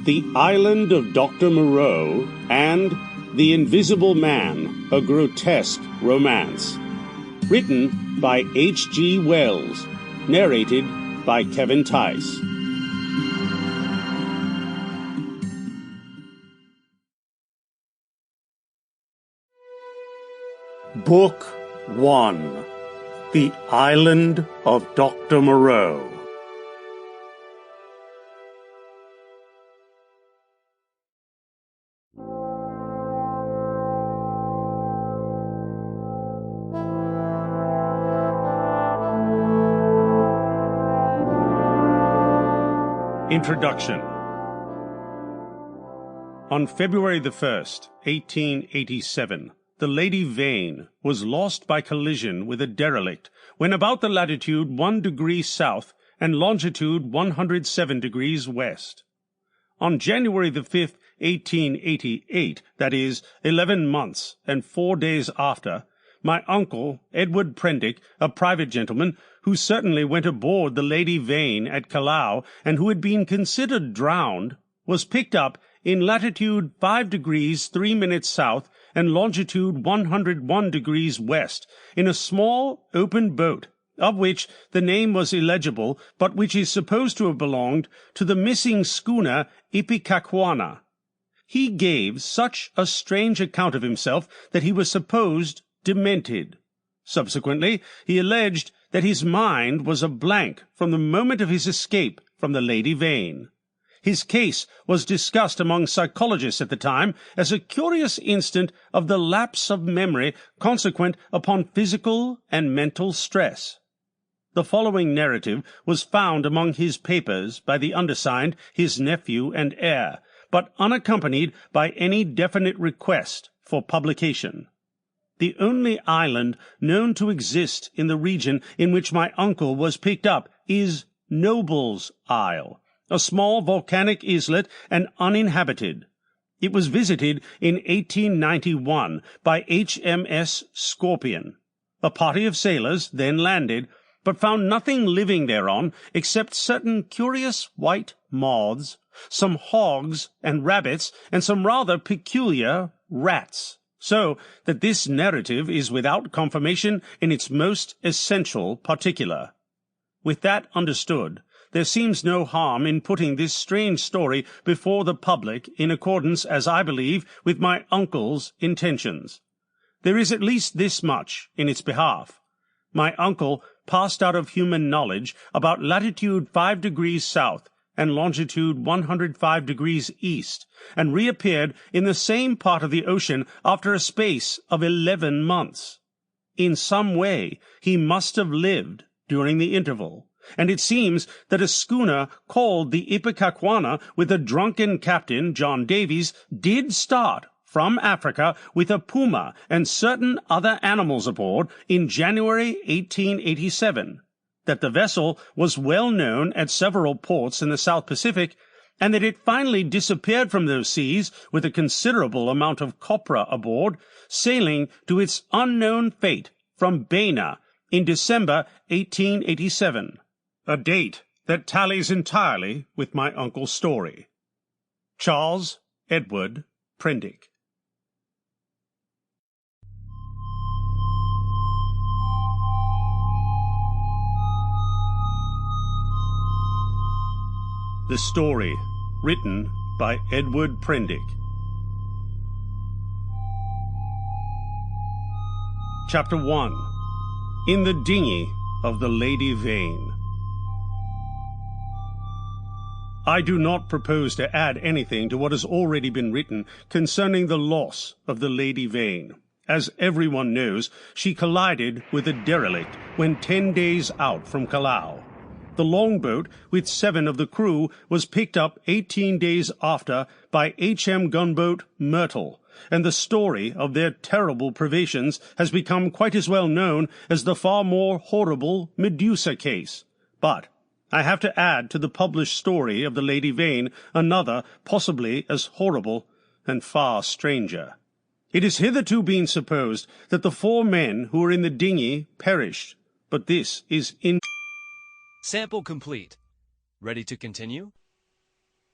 The Island of Dr. Moreau, and The Invisible Man, a Grotesque Romance. Written by H.G. Wells. Narrated by Kevin Theis. Book 1. The Island of Dr. Moreau. Introduction. On February the 1st, 1887, the Lady Vane was lost by collision with a derelict when about the latitude 1 degree south and longitude 107 degrees west. On January the 5th, 1888, that is, 11 months and 4 days after, my uncle, Edward Prendick, a private gentleman, who certainly went aboard the Lady Vane at Callao, and who had been considered drowned, was picked up in latitude 5 degrees 3 minutes south and longitude 101 degrees west, in a small open boat, of which the name was illegible, but which is supposed to have belonged to the missing schooner Ipecacuanha. He gave such a strange account of himself that he was supposed demented. Subsequently, he alleged that his mind was a blank from the moment of his escape from the Lady Vane. His case was discussed among psychologists at the time as a curious instance of the lapse of memory consequent upon physical and mental stress. The following narrative was found among his papers by the undersigned, his nephew and heir, but unaccompanied by any definite request for publication. The only island known to exist in the region in which my uncle was picked up is Noble's Isle, a small volcanic islet and uninhabited. It was visited in 1891 by HMS Scorpion. A party of sailors then landed, but found nothing living thereon except certain curious white moths, some hogs and rabbits, and some rather peculiar rats. So that this narrative is without confirmation in its most essential particular. With that understood, there seems no harm in putting this strange story before the public in accordance, as I believe, with my uncle's intentions. There is at least this much in its behalf. My uncle passed out of human knowledge about latitude 5 degrees south and longitude 105 degrees east, and reappeared in the same part of the ocean after a space of 11 months. In some way he must have lived during the interval, and it seems that a schooner called the Ipecacuanha, with a drunken captain, John Davies, did start from Africa with a puma and certain other animals aboard in January 1887. That the vessel was well known at several ports in the South Pacific, and that it finally disappeared from those seas with a considerable amount of copra aboard, sailing to its unknown fate from Baina in December 1887, a date that tallies entirely with my uncle's story. Charles Edward Prendick. The story, written by Edward Prendick. Chapter 1. In the Dinghy of the Lady Vane. I do not propose to add anything to what has already been written concerning the loss of the Lady Vane. As everyone knows, she collided with a derelict when 10 days out from Callao. The longboat, with 7 of the crew, was picked up 18 days after by H.M. gunboat Myrtle, and the story of their terrible privations has become quite as well known as the far more horrible Medusa case. But I have to add to the published story of the Lady Vane another, possibly as horrible and far stranger. It has hitherto been supposed that the 4 men who were in the dinghy perished, but this is Sample complete. Ready to continue?